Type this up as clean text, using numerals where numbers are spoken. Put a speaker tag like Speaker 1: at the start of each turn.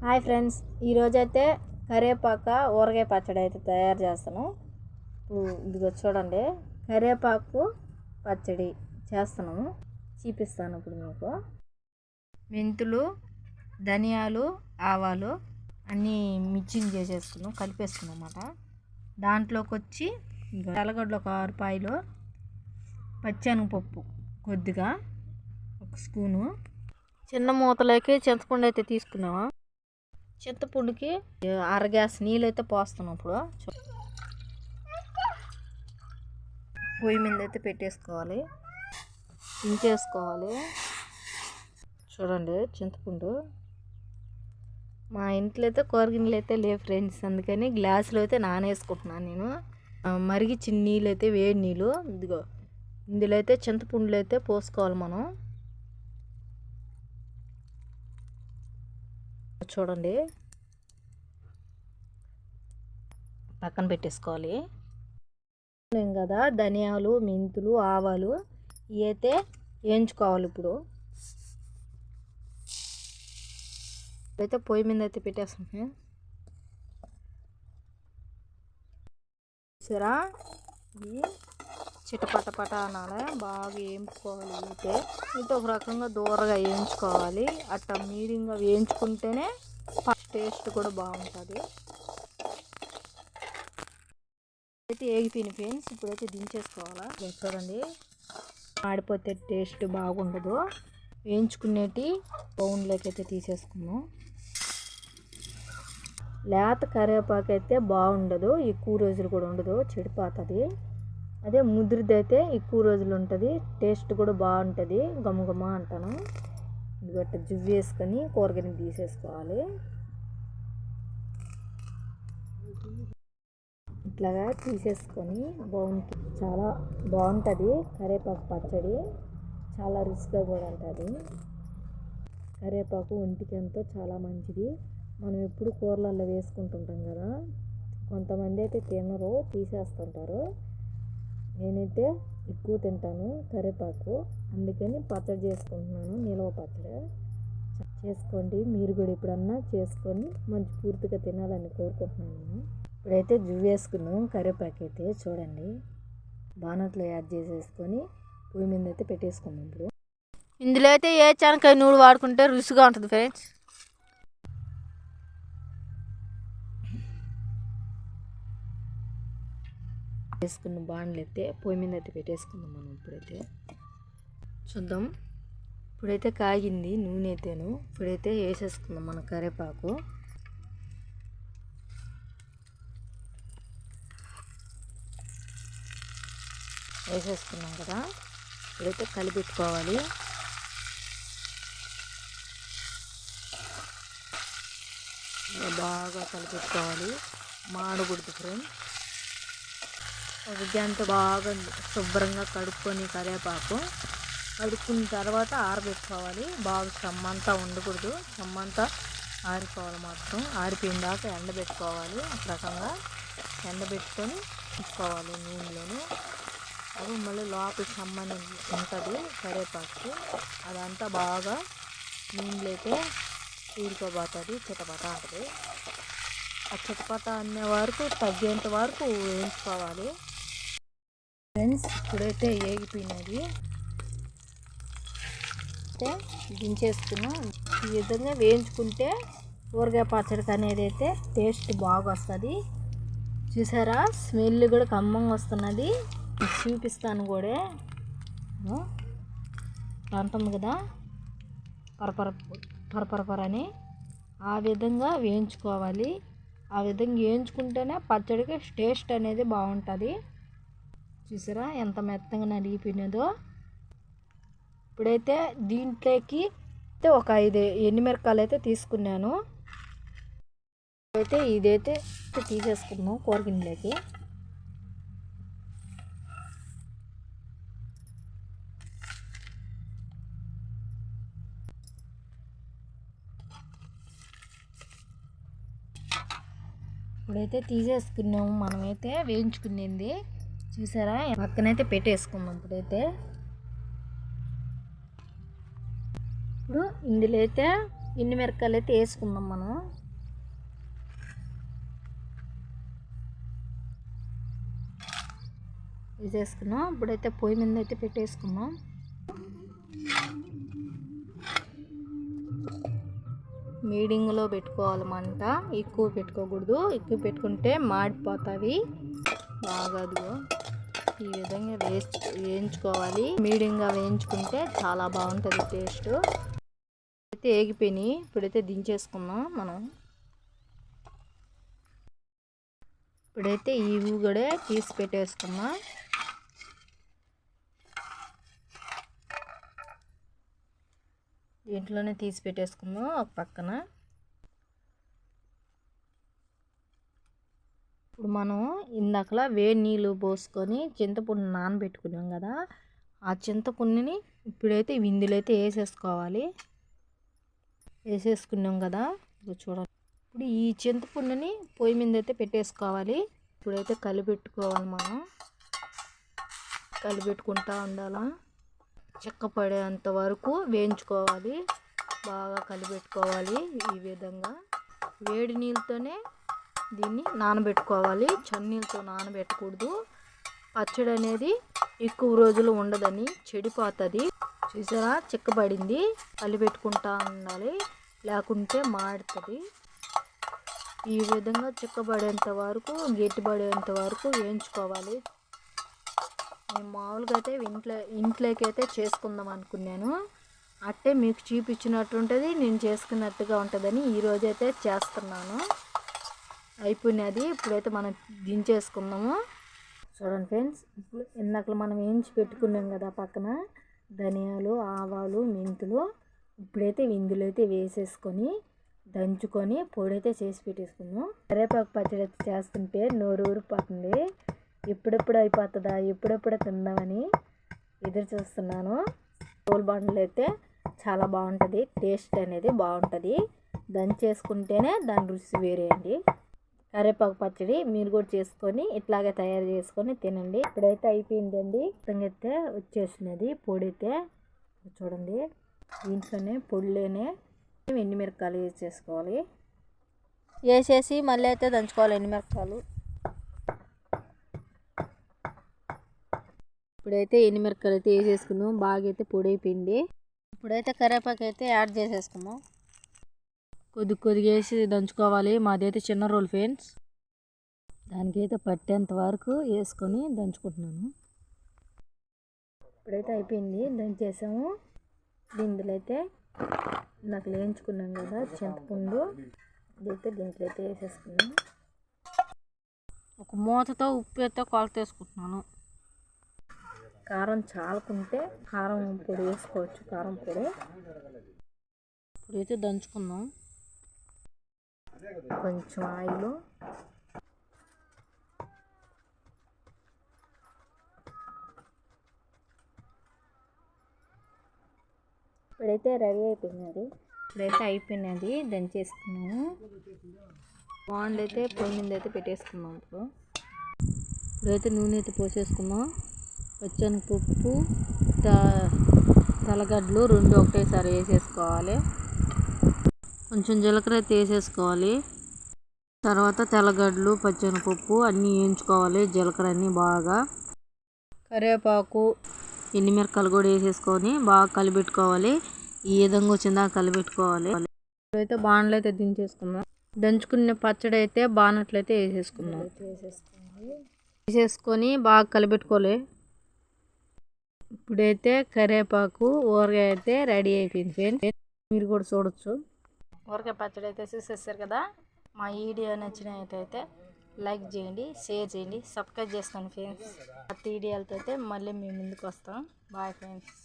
Speaker 1: Hi friends, ఈరోజైతే కరివేపాకు ఊరగాయ పచ్చడి అయితే తయారు చేస్తాను. ఇదిగో చూడండి, కరివేపాకు పచ్చడి చేస్తాను, చూపిస్తాను ఇప్పుడు మీకు. మెంతులు, ధనియాలు, ఆవాలు అన్నీ మిక్సింగ్ చేసేసుకున్నాం, కలిపేసుకున్నాం అన్నమాట. దాంట్లోకి వచ్చి తెల్లగడ్డలు ఒక 6 పాయలు, పచ్చెనగపప్పు కొద్దిగా 1 స్పూను, చిన్న మూతలోకి చింతపండు అయితే తీసుకున్నాము. చింతపండుకి 1/2 గ్లాస్ నీళ్ళు అయితే పోస్తున్నాం. ఇప్పుడు పొయ్యి మీద అయితే పెట్టేసుకోవాలి, దించేసుకోవాలి. చూడండి, చింతపండు మా ఇంట్లో అయితే కూరగిన్నెలు అయితే లేవు ఫ్రెండ్స్, అందుకని గ్లాసులో అయితే నానేసుకుంటున్నాను నేను. మరిగిచ్చిన నీళ్ళు అయితే వేడి నీళ్ళు, ఇదిగో ఇందులో అయితే చింతపండులో అయితే పోసుకోవాలి మనం. చూడండి, పక్కన పెట్టేసుకోవాలి. కదా ధనియాలు, మెంతులు, ఆవాలు ఇవి అయితే వేయించుకోవాలి. ఇప్పుడు అయితే పొయ్యి మీద అయితే పెట్టేస్తాం. సరే, ఇవి చిటపటపట అనాలి, బాగా వేయించుకోవాలి. అయితే ఒక రకంగా దూరగా వేయించుకోవాలి. అట్లా మీడియంగా వేయించుకుంటేనే టేస్ట్ కూడా బాగుంటుంది. అయితే ఏగిపోయినాయి ఫ్రెండ్స్, ఇప్పుడైతే దించేసుకోవాలా. చూడండి, ఆడిపోతే టేస్ట్ బాగుండదు. వేయించుకునేటి బౌన్లోకి అయితే తీసేసుకున్నాం. లేత కరివేపాకు అయితే బాగుండదు, ఎక్కువ రోజులు కూడా ఉండదు, చెడిపోతుంది. అదే ముదిరిది అయితే ఎక్కువ రోజులు ఉంటుంది, టేస్ట్ కూడా బాగుంటుంది, గమగమ అంటాను. ఇది గట్ట జువ్వు వేసుకొని కూరగాయని తీసేసుకోవాలి. ఇట్లాగా తీసేసుకొని చాలా బాగుంటుంది కరివేపాకు పచ్చడి, చాలా రుచిగా కూడా ఉంటుంది. కరివేపాకు ఒంటికి ఎంతో చాలా మంచిది. మనం ఎప్పుడు కూరలలో వేసుకుంటుంటాం కదా, కొంతమంది అయితే తినరు, తీసేస్తుంటారు. నేనైతే ఎక్కువ తింటాను కరివేపాకు, అందుకని పచ్చడి చేసుకుంటున్నాను. నిల్వ పచ్చడి చేసుకోండి, మీరు కూడా ఎప్పుడన్నా చేసుకొని మంచి పూర్తిగా తినాలని కోరుకుంటున్నాను నేను. ఇప్పుడైతే జువ్వు వేసుకున్నాం కరివేపాకు అయితే. చూడండి, బాణట్లో యాడ్ చేసేసుకొని పొయ్యి మీద అయితే పెట్టేసుకున్నాం. ఇప్పుడు ఇందులో అయితే ఏ చెనక్కాయ నూనె వాడుకుంటే రుచిగా ఉంటుంది ఫ్రెండ్స్. వేసుకున్న బాణలు అయితే పొయ్యి మీద అయితే పెట్టేసుకుందాం మనం. ఇప్పుడైతే చూద్దాం, ఇప్పుడైతే కాగింది నూనె అయితేను. ఇప్పుడైతే వేసేసుకుందాం మన కరివేపాకు. వేసేసుకున్నాం కదా, ఇప్పుడైతే కలిపెట్టుకోవాలి. బాగా కలిపెట్టుకోవాలి, మాడకూడదు ఫ్రెండ్స్. ఒక గంట బాగా శుభ్రంగా కడుక్కొని కరివేపాకు కడుక్కున్న తర్వాత ఆరబెట్టుకోవాలి. బాగా చెమ్మంతా ఉండకూడదు, చెమ్మంతా ఆరిపోవాలి. మొత్తం ఆరిపోయిన దాకా ఎండబెట్టుకోవాలి. ఒక రకంగా ఎండబెట్టుకొని తీసుకోవాలి నూనెలోను. అది మళ్ళీ లోపల చెమ్మని ఉంటుంది కరివేపాకు, అదంతా బాగా నూనెలో అయితే తీరుకోబోతుంది, చిటపట ఉంటుంది. ఆ చిటపట అనే వరకు తగ్గేంత వరకు వేయించుకోవాలి ఫ్రెండ్స్. ఇప్పుడైతే ఏగిపోయినది అయితే దించేసుకున్నాం. ఈ విధంగా వేయించుకుంటే ఊరగాయ పచ్చడికి అనేది అయితే టేస్ట్ బాగా వస్తుంది. చూసారా, స్మెల్ కూడా కమ్మంగా వస్తున్నది. చూపిస్తాను కూడా, అంటుంది కదా పరపరని. ఆ విధంగా వేయించుకోవాలి. ఆ విధంగా వేయించుకుంటేనే పచ్చడికి టేస్ట్ అనేది బాగుంటుంది. చూసారా ఎంత మెత్తగా నలిగిపోయినదో. ఇప్పుడైతే దీంట్లోకి ఒక 5 ఎండుమిరపకాయలు అయితే తీసుకున్నాను. అయితే ఇదైతే తీసేసుకున్నాం కూరగిన్నెలోకి. ఇప్పుడైతే తీసేసుకున్నాము మనమైతే వేయించుకునేది. చూసారా, పక్కనైతే పెట్టేసుకున్నాం. ఇప్పుడైతే ఇప్పుడు ఇందులో అయితే ఎండు మిరపకాయలు అయితే వేసుకుందాం మనం. వేసేసుకున్నాం. ఇప్పుడైతే పొయ్యి మీద అయితే పెట్టేసుకున్నాం. మీడియంలో పెట్టుకోవాలి మంట, ఎక్కువ పెట్టుకోకూడదు. ఎక్కువ పెట్టుకుంటే మాడిపోతుంది బాగా. అదిగో ఈ విధంగా వేయించుకోవాలి. మీడియంగా వేయించుకుంటే చాలా బాగుంటుంది టేస్ట్. అయితే ఏగిపోయినాయి. ఇప్పుడైతే దించేసుకున్నాం మనం. ఇప్పుడైతే ఇవి కూడా తీసి పెట్టేసుకున్నాం. దీంట్లోనే తీసి పెట్టేసుకున్నాం ఒక పక్కన. ఇప్పుడు మనం ఇందాకలా వేడి నీళ్ళు పోసుకొని చింతపండు నానబెట్టుకున్నాం కదా, ఆ చింతపండుని ఇప్పుడైతే ఇందులో అయితే వేసేసుకోవాలి. వేసేసుకున్నాం కదా, ఇప్పుడు చూడండి. ఇప్పుడు ఈ చింతపండుని పొయ్యి మీద అయితే పెట్టేసుకోవాలి. ఇప్పుడైతే కలిపెట్టుకోవాలి మనం. కలిపెట్టుకుంటా ఉండాలా. చిక్కపడేంత వరకు వేయించుకోవాలి. బాగా కలిపెట్టుకోవాలి. ఈ విధంగా వేడి నీళ్ళతోనే దీన్ని నానబెట్టుకోవాలి. చన్నీళ్ళతో నానబెట్టకూడదు. పచ్చడి అనేది ఎక్కువ రోజులు ఉండదని, చెడిపోతుంది. చూసారా, చిక్కబడింది. కలిపెట్టుకుంటా ఉండాలి, లేకుంటే మాడుతుంది. ఈ విధంగా చిక్కబడేంత వరకు, గట్టిపడేంత వరకు వేయించుకోవాలి. నేను మామూలుగా అయితే ఇంట్లోకి అయితే చేసుకుందాం అనుకున్నాను. అట్టే మీకు చూపించినట్టు ఉంటుంది, నేను చేసుకున్నట్టుగా ఉంటుందని ఈరోజు అయితే చేస్తున్నాను. అయిపోయినది. ఇప్పుడైతే మనం దించేసుకుందాము. చూడండి ఫ్రెండ్స్, ఇప్పుడు ఇందాక మనం వేయించి పెట్టుకున్నాం కదా పక్కన, ధనియాలు, ఆవాలు, మెంతులు. ఇప్పుడైతే ఇందులో అయితే వేసేసుకొని దంచుకొని పొడి అయితే చేసి పెట్టేసుకున్నాం. కరివేపాకు పచ్చడి అయితే చేస్తుంటే నోరు ఊరిపోతుంది. ఎప్పుడెప్పుడు అయిపోతుందా, ఎప్పుడెప్పుడు తిందామని ఎదురు చూస్తున్నాను. రోల్ బండ్లు అయితే చాలా బాగుంటుంది. టేస్ట్ అనేది బాగుంటుంది. దంచేసుకుంటేనే దాని రుచి వేరే అండి. కరివేపాకు పచ్చడి మీరు కూడా చేసుకొని ఇట్లాగే తయారు చేసుకొని తినండి. ఇప్పుడైతే అయిపోయిందండి. అయితే వచ్చేసినది పొడి అయితే. చూడండి, దీంట్లోనే పొడిలోనే ఎండుమిరపకాయలు వేసేసుకోవాలి. వేసేసి మళ్ళీ అయితే దంచుకోవాలి ఎండుమిరపకాయలు. ఇప్పుడైతే ఎండుమిరపకాయలు అయితే వేసేసుకున్నాం. బాగా అయితే పొడి అయిపోయింది. ఇప్పుడైతే కరివేపాకు అయితే యాడ్ చేసేసుకున్నాం. కొద్దిగా వేసి దంచుకోవాలి. మాదైతే చిన్న రోల్ ఫ్రెండ్స్, దానికైతే పట్టేంత వరకు వేసుకొని దంచుకుంటున్నాను. ఇప్పుడైతే అయిపోయింది, దంచేసాము. దీంట్లో అయితే నాకు వేయించుకున్నాం కదా చింతపండు, ఇదైతే దీంట్లో అయితే వేసేసుకున్నాం. ఒక మూతతో ఉప్పు అయితే కొలత వేసుకుంటున్నాను. కారం చాలుకుంటే కారం పొడి వేసుకోవచ్చు, కారం పొడి. ఇప్పుడైతే దంచుకుందాం. కొంచెం ఆయిల్, ఇప్పుడైతే రెడీ అయిపోయినది. దంచేసుకున్నాము. బాండ్ అయితే పొయ్యి మీద అయితే పెట్టేసుకున్నాం. ఇప్పుడైతే నూనె అయితే పోసేసుకున్నాం. పచ్చనిపప్పు, తెల్లగడ్డలు 2 ఒకటేసారి వేసేసుకోవాలి. కొంచెం జీలకర్ర అయితే వేసేసుకోవాలి. తర్వాత తెల్లగడ్డలు, పచ్చనిపప్పు అన్నీ వేయించుకోవాలి. జీలకర్ర అన్నీ బాగా, కరివేపాకు, ఎండుమిరపకాయలు కూడా వేసేసుకొని బాగా కలిపెట్టుకోవాలి. ఈ విధంగా వచ్చిందా కలిపెట్టుకోవాలి. ఇప్పుడైతే బాణలు అయితే దించేసుకుందాం. దంచుకున్న పచ్చడి అయితే బానట్లయితే వేసేసుకుందాం. వేసేసుకొని బాగా కలిపెట్టుకోవాలి. ఇప్పుడైతే కరివేపాకు ఊరగాయ అయితే రెడీ అయిపోయింది ఫ్రెండ్స్. మీరు కూడా చూడొచ్చు. ఊరగాయ పచ్చడి అయితే చూసేస్తారు కదా. మా వీడియో నచ్చినట్టయితే లైక్ చేయండి, షేర్ చేయండి, సబ్స్క్రైబ్ చేసుకోండి ఫ్రెండ్స్. కొత్త వీడియోలతో అయితే మళ్ళీ మేము ముందుకు వస్తాం. Bye friends.